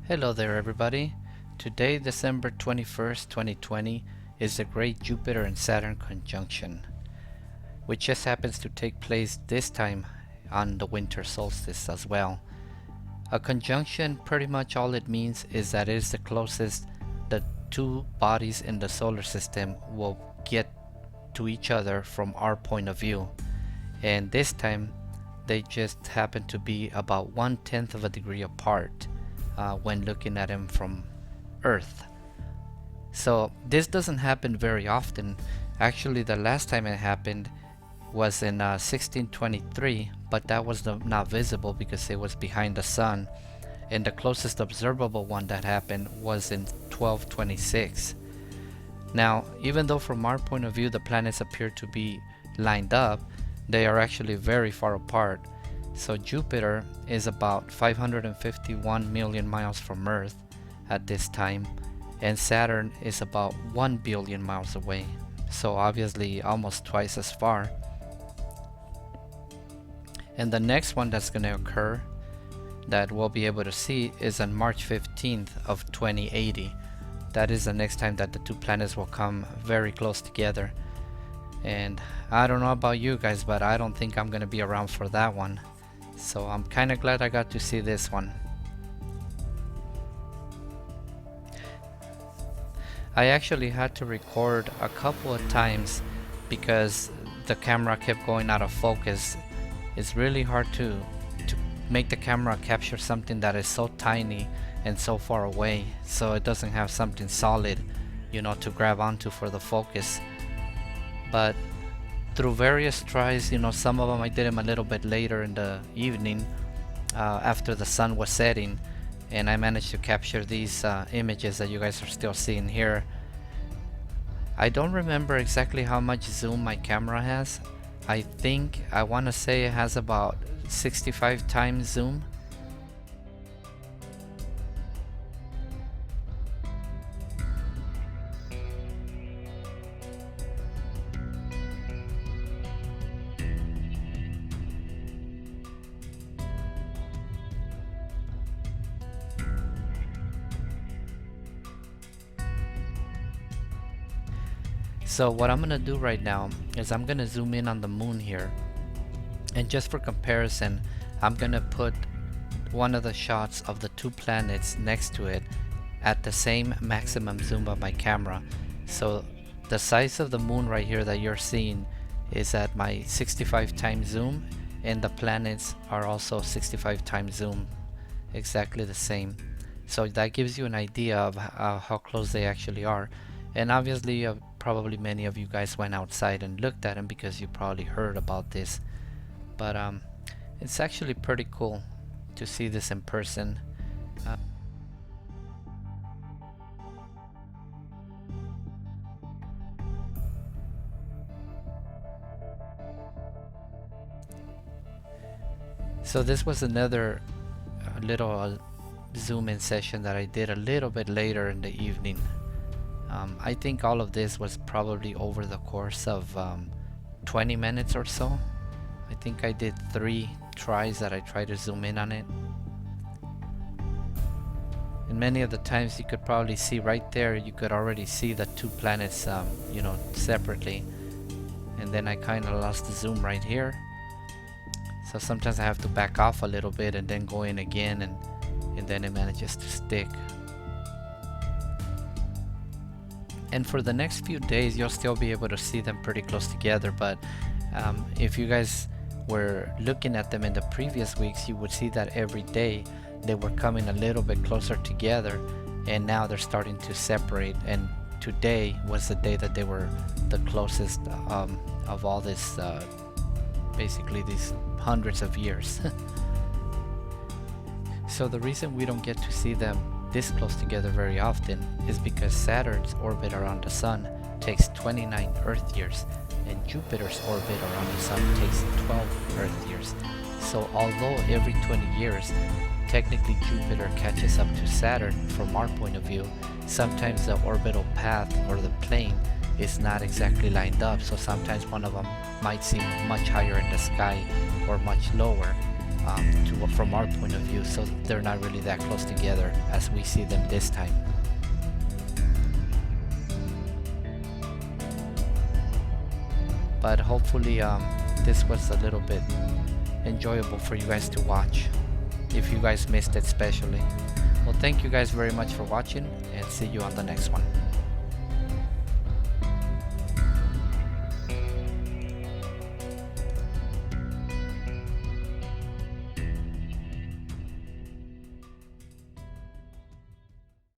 Hello there everybody. Today, December 21st, 2020 is the great Jupiter and Saturn conjunction, which just happens to take place this time on the winter solstice as well. A conjunction, pretty much all it means is that it is the closest the two bodies in the solar system will get to each other from our point of view. And this time they just happen to be about 1/10 of a degree apart when looking at them from Earth. So this doesn't happen very often. Actually, the last time it happened was in 1623, but that was not visible because it was behind the sun. And the closest observable one that happened was in 1226. Now, even though from our point of view the planets appear to be lined up, they are actually very far apart. So Jupiter is about 551 million miles from Earth at this time, and Saturn is about 1 billion miles away. So obviously almost twice as far. And the next one that's going to occur that we'll be able to see is on March 15th of 2080. That is the next time that the two planets will come very close together. And I don't know about you guys, but I don't think I'm going to be around for that one. So I'm kind of glad I got to see this one. I actually had to record a couple of times because the camera kept going out of focus. It's really hard to make the camera capture something that is so tiny and so far away, so it doesn't have something solid, to grab onto for the focus. But through various tries, some of them I did them a little bit later in the evening after the sun was setting, and I managed to capture these images that you guys are still seeing here. I don't remember exactly how much zoom my camera has. I want to say it has about 65 times zoom. So what I'm gonna do right now is I'm gonna zoom in on the moon here, and just for comparison I'm gonna put one of the shots of the two planets next to it at the same maximum zoom of my camera. So the size of the moon right here that you're seeing is at my 65 times zoom, and the planets are also 65 times zoom, exactly the same. So that gives you an idea of how close they actually are. And obviously probably many of you guys went outside and looked at them because you probably heard about this. But it's actually pretty cool to see this in person. So this was another little zoom in session that I did a little bit later in the evening. I think all of this was probably over the course of 20 minutes or so. I think I did 3 tries that I tried to zoom in on it. And many of the times you could probably see right there, you could already see the two planets separately. And then I kind of lost the zoom right here. So sometimes I have to back off a little bit and then go in again, and then it manages to stick. And for the next few days you'll still be able to see them pretty close together, but if you guys were looking at them in the previous weeks, you would see that every day they were coming a little bit closer together, and now they're starting to separate, and today was the day that they were the closest of all this, basically these hundreds of years. So the reason we don't get to see them this close together very often is because Saturn's orbit around the sun takes 29 Earth years, and Jupiter's orbit around the sun takes 12 Earth years. So although every 20 years technically Jupiter catches up to Saturn from our point of view, sometimes the orbital path or the plane is not exactly lined up, so sometimes one of them might seem much higher in the sky or much lower. from our point of view, so they're not really that close together as we see them this time. But hopefully this was a little bit enjoyable for you guys to watch, if you guys missed it especially. Well, thank you guys very much for watching, and see you on the next one.